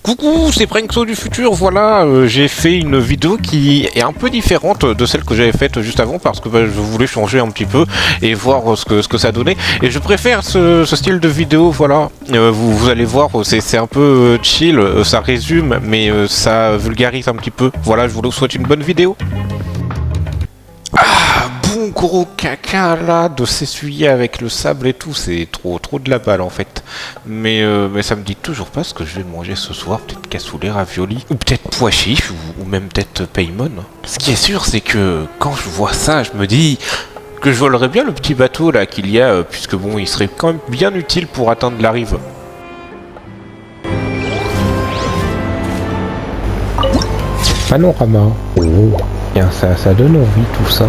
Coucou, c'est Prankso du futur, voilà, j'ai fait une vidéo qui est un peu différente de celle que j'avais faite juste avant parce que je voulais changer un petit peu et voir ce que ça donnait. Et je préfère ce style de vidéo, voilà, vous allez voir, c'est un peu chill, ça résume, mais ça vulgarise un petit peu. Voilà, je vous souhaite une bonne vidéo. Bon gros caca là, de s'essuyer avec le sable et tout, c'est trop de la balle en fait. Mais ça me dit toujours pas ce que je vais manger ce soir, peut-être cassoulet, ravioli, ou peut-être pois chiche, ou même peut-être paymon. Ce qui est sûr, c'est que quand je vois ça, je me dis que je volerais bien le petit bateau là qu'il y a, puisque bon, il serait quand même bien utile pour atteindre la rive. Panorama. Oh, bien ça donne envie tout ça.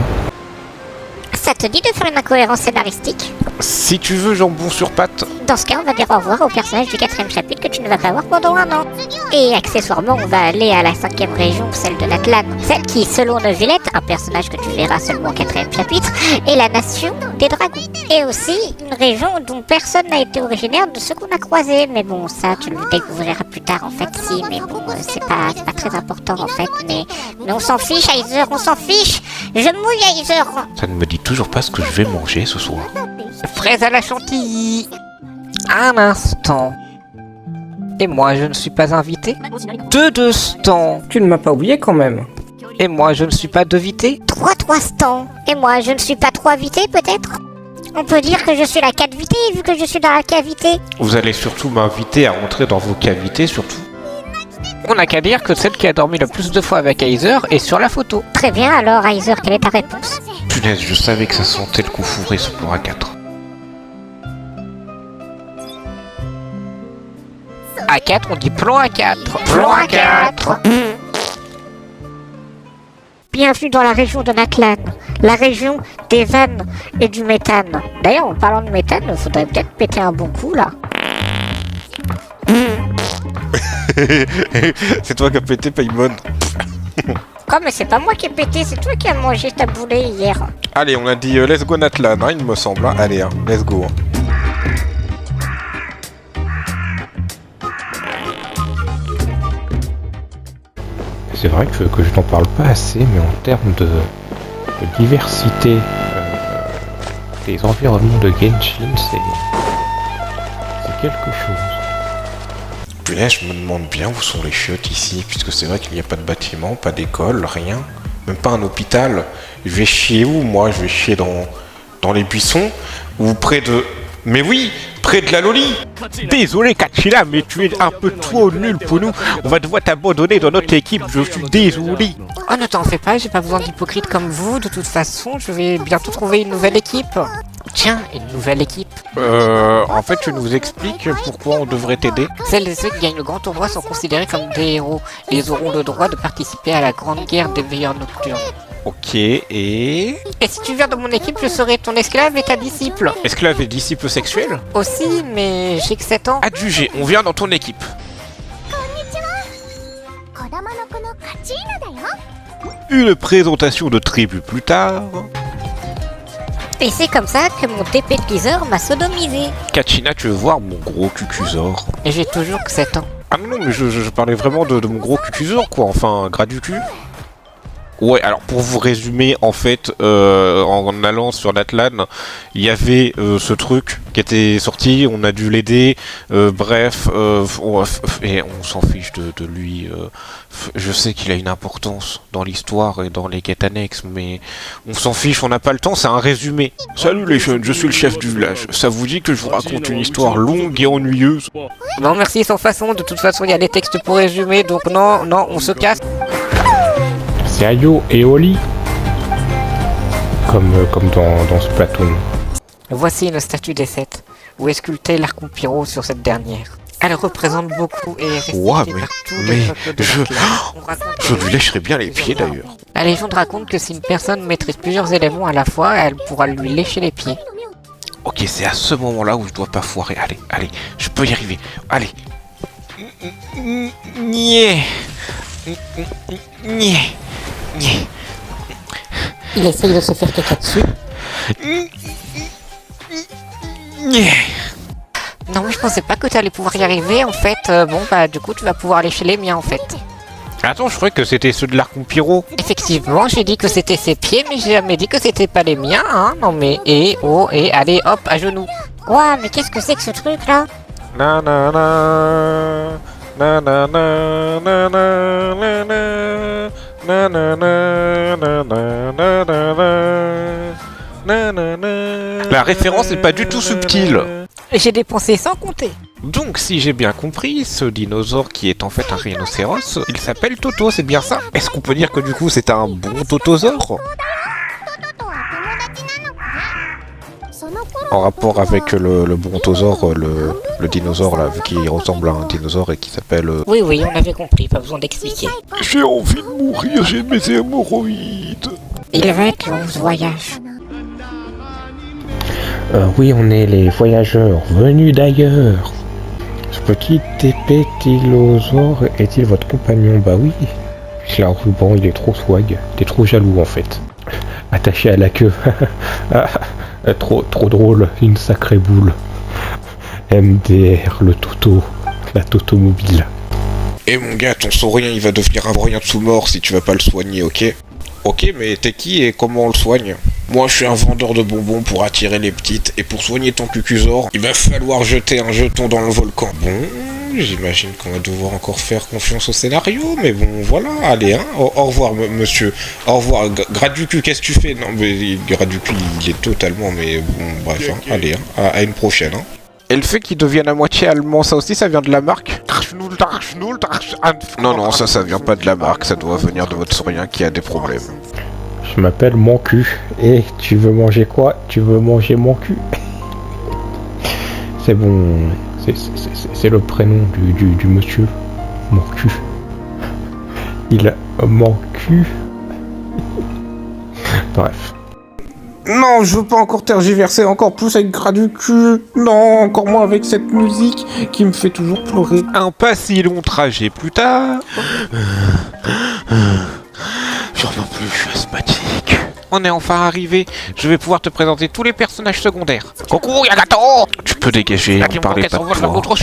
Ça te dit de faire une incohérence scénaristique? Si tu veux jambon sur pâte. Dans ce cas, on va dire au revoir au personnage du 4ème chapitre que tu ne vas pas voir pendant 1 an. Et accessoirement, on va aller à la 5ème région, celle de l'Atlan. Celle qui, selon Neuvillette, un personnage que tu verras seulement au 4ème chapitre, est la nation des dragons. Et aussi, une région dont personne n'a été originaire de ceux qu'on a croisés. Mais bon, ça, tu le découvriras plus tard en fait, si. Mais bon, c'est pas très important en fait. Mais on s'en fiche, Aizer, on s'en fiche. Je mouille, Aizer. Ça ne me dit toujours pas ce que je vais manger ce soir. Fraise à la chantilly. Un instant. Et moi, je ne suis pas invité. Deux stands. Tu ne m'as pas oublié quand même. Et moi, je ne suis pas devité. 3 stands. Et moi, je ne suis pas 3 vités, peut-être? On peut dire que je suis la 4 vitée, vu que je suis dans la cavité. Vous allez surtout m'inviter à rentrer dans vos cavités, surtout. On n'a qu'à dire que celle qui a dormi le plus de fois avec Aizer est sur la photo. Très bien, alors, Aizer, quelle est ta réponse? Punaise, je savais que ça sentait le coup fourré ce plan à 4. A4, on dit plan A4. Plan à 4. Bienvenue dans la région de Natlan, la région des vannes et du méthane. D'ailleurs, en parlant de méthane, il faudrait peut-être péter un bon coup, là. C'est toi qui as pété Paymon. Quoi, mais c'est pas moi qui ai pété, c'est toi qui as mangé ta boulet hier. Allez, on a dit let's go Natlan, hein, il me semble. Hein. Allez, hein, let's go. Hein. C'est vrai que je n'en parle pas assez, mais en termes de diversité des environnements de Genshin, c'est quelque chose. Punaise, je me demande bien où sont les chiottes ici, puisque c'est vrai qu'il n'y a pas de bâtiment, pas d'école, rien. Même pas un hôpital. Je vais chier où, moi? Je vais chier dans les buissons? Ou près de... Mais oui, près de la Loli. Désolé Kachila, mais tu es un peu trop nul pour nous. On va devoir t'abandonner dans notre équipe, je suis désolé. Oh, ne t'en fais pas, j'ai pas besoin d'hypocrite comme vous. De toute façon, je vais bientôt trouver une nouvelle équipe. Tiens, une nouvelle équipe. En fait, tu nous expliques pourquoi on devrait t'aider? Celles et ceux qui gagnent le grand tournoi sont considérés comme des héros. Ils auront le droit de participer à la grande guerre des veilleurs nocturnes. Ok, et... Et si tu viens dans mon équipe, je serai ton esclave et ta disciple. Esclave et disciple sexuel? Aussi, mais j'ai que 7 ans. Adjugé, on vient dans ton équipe. Une présentation de tribu plus tard. Et c'est comme ça que mon TP de Blizzard m'a sodomisé. Kachina, tu veux voir mon gros cucusor? Et j'ai toujours que 7 ans. Ah non, mais je parlais vraiment de mon gros cucusor, quoi, enfin, gras du cul. Ouais, alors pour vous résumer, en fait, en allant sur l'Atlan, il y avait ce truc qui était sorti, on a dû l'aider, bref, et on s'en fiche de lui. Je sais qu'il a une importance dans l'histoire et dans les quêtes annexes, mais on s'en fiche, on n'a pas le temps, c'est un résumé. Salut les jeunes, je suis le chef du village. Ça vous dit que je vous raconte une histoire longue et ennuyeuse? Non merci, sans façon, de toute façon il y a des textes pour résumer, donc non, on se casse. C'est Ayo et Oli, comme dans Splatoon. Voici une statue des 7, où est sculpté l'Arcompiro sur cette dernière. Elle représente beaucoup et est respectée Ouah, par tous mais les peuples de je- l'Atlas. On raconte que Je lui lécherais bien les pieds d'ailleurs. La légende raconte que si une personne maîtrise plusieurs éléments à la fois, elle pourra lui lécher les pieds. Ok, c'est à ce moment-là où je dois pas foirer. Allez, je peux y arriver. Allez. Niais. Niais. Niais. Il essaye de se faire caca dessus. Niais. Non, mais je pensais pas que tu allais pouvoir y arriver, en fait. Bon, bah, du coup, tu vas pouvoir aller chez les miens, en fait. Attends, je croyais que c'était ceux de l'Archon Pyro. Effectivement, j'ai dit que c'était ses pieds, mais j'ai jamais dit que c'était pas les miens, hein. Non, mais, allez, hop, à genoux. Ouah, mais qu'est-ce que c'est que ce truc là? Na na na na na na na na na na na na na na na na na na. La référence n'est pas du tout subtile. J'ai dépensé sans compter. Donc, si j'ai bien compris, ce dinosaure qui est en fait un rhinocéros, il s'appelle Toto, c'est bien ça? Est-ce qu'on peut dire que du coup c'est un bon totosaure? En rapport avec le brontosaure, le dinosaure là, vu qu'il ressemble à un dinosaure et qui s'appelle... Oui, on avait compris, pas besoin d'expliquer. J'ai envie de mourir, j'ai mes hémorroïdes. Il va être long ce voyage. Oui, on est les voyageurs venus d'ailleurs. Ce petit épétilosaure est-il votre compagnon? Bah oui. C'est un ruban, il est trop swag. T'es trop jaloux en fait. Attaché à la queue. Trop drôle, une sacrée boule. MDR, le Toto. La Toto mobile. Eh mon gars, ton saurien il va devenir un vaurien sous-mort si tu vas pas le soigner, ok? Ok, mais t'es qui et comment on le soigne? Moi je suis un vendeur de bonbons pour attirer les petites, et pour soigner ton cucusaure, il va falloir jeter un jeton dans le volcan. Bon, j'imagine qu'on va devoir encore faire confiance au scénario, mais bon voilà, allez, hein, au revoir monsieur, au revoir, Graducu, qu'est-ce que tu fais? Non mais Graducu il est totalement, mais bon bref, hein, allez, hein, à une prochaine. Hein. Et le fait qu'il devienne à moitié allemand, ça aussi, ça vient de la marque? Non, ça vient pas de la marque, ça doit venir de votre saurien qui a des problèmes. Je m'appelle mon cul. Et tu veux manger quoi? Tu veux manger mon cul? C'est bon, c'est le prénom du monsieur. Mon cul. Il mon cul. Bref. Non, je veux pas encore tergiverser encore plus avec Graducu. Non, encore moins avec cette musique qui me fait toujours pleurer. Un pas si long trajet plus tard. J'en peux plus, je suis asthmatique. On est enfin arrivé. Je vais pouvoir te présenter tous les personnages secondaires. Coucou, Yagato! Tu peux dégager, on parlait pas de toi.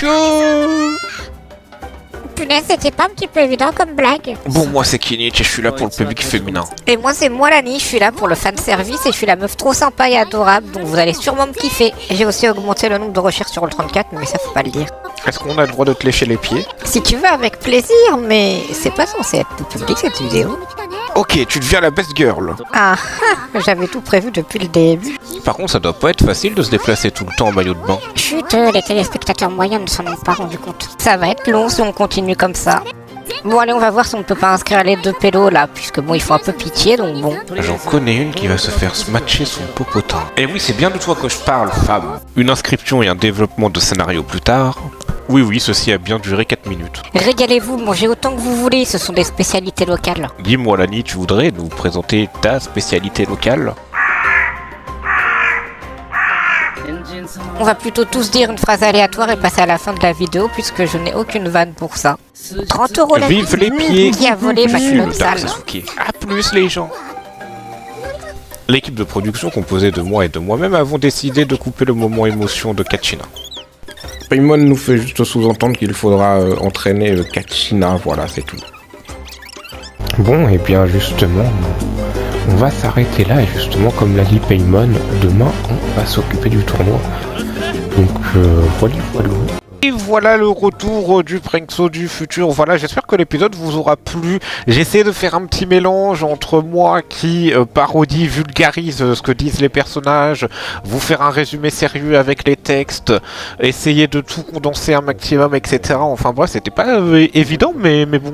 Punaise, c'était pas un petit peu évident comme blague. Bon, moi c'est Kinich et je suis là pour le public féminin. Et moi c'est Moilani, je suis là pour le fanservice et je suis la meuf trop sympa et adorable, donc vous allez sûrement me kiffer. J'ai aussi augmenté le nombre de recherches sur le 34, mais ça faut pas le dire. Est-ce qu'on a le droit de te lécher les pieds? Si tu veux, avec plaisir, mais c'est pas censé être tout public cette vidéo. Ok, tu deviens la best girl. Ah, j'avais tout prévu depuis le début. Par contre, ça doit pas être facile de se déplacer tout le temps en maillot de bain. Chut, les téléspectateurs moyens ne s'en ont pas rendu compte. Ça va être long si on continue comme ça. Bon allez, on va voir si on ne peut pas inscrire les deux pélos là, puisque bon, ils font un peu pitié, donc bon. J'en connais une qui va se faire smatcher son popotin. Et oui, c'est bien de toi que je parle, femme. Une inscription et un développement de scénario plus tard. Oui, ceci a bien duré 4 minutes. Régalez-vous, mangez autant que vous voulez, ce sont des spécialités locales. Dis-moi, Lani, tu voudrais nous présenter ta spécialité locale? On va plutôt tous dire une phrase aléatoire et passer à la fin de la vidéo, puisque je n'ai aucune vanne pour ça. 30 € la Vive les pieds qui a volé ma culotte sale. A plus les gens. L'équipe de production composée de moi et de moi-même avons décidé de couper le moment émotion de Kachina. Paimon nous fait juste sous-entendre qu'il faudra entraîner Kachina, voilà, c'est tout. Bon, et bien justement, on va s'arrêter là, et justement, comme l'a dit Paimon, demain, on va s'occuper du tournoi. Donc, voilà. Et voilà le retour du Prankso du futur. Voilà, j'espère que l'épisode vous aura plu. J'essaie de faire un petit mélange entre moi qui parodie, vulgarise ce que disent les personnages, vous faire un résumé sérieux avec les textes, essayer de tout condenser un maximum, etc. Enfin bref, c'était pas évident, mais bon,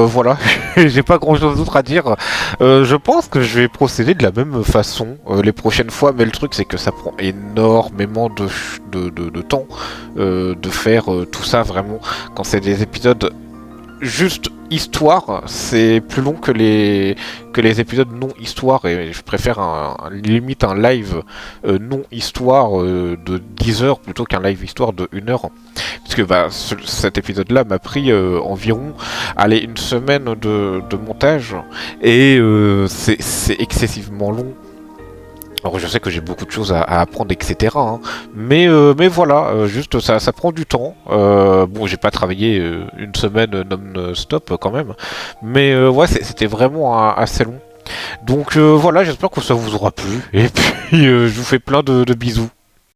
voilà, j'ai pas grand chose d'autre à dire. Je pense que je vais procéder de la même façon les prochaines fois, mais le truc c'est que ça prend énormément de temps. De faire tout ça vraiment quand c'est des épisodes juste histoire, c'est plus long que les épisodes non histoire, et je préfère limite un live non histoire de 10 heures plutôt qu'un live histoire de 1 heure, puisque cet épisode là m'a pris environ une semaine de montage, et c'est excessivement long. Alors je sais que j'ai beaucoup de choses à apprendre, etc. hein. Mais voilà, juste ça prend du temps. Bon, j'ai pas travaillé une semaine non-stop quand même. Mais ouais, c'était vraiment assez long. Donc voilà, j'espère que ça vous aura plu. Et puis je vous fais plein de bisous.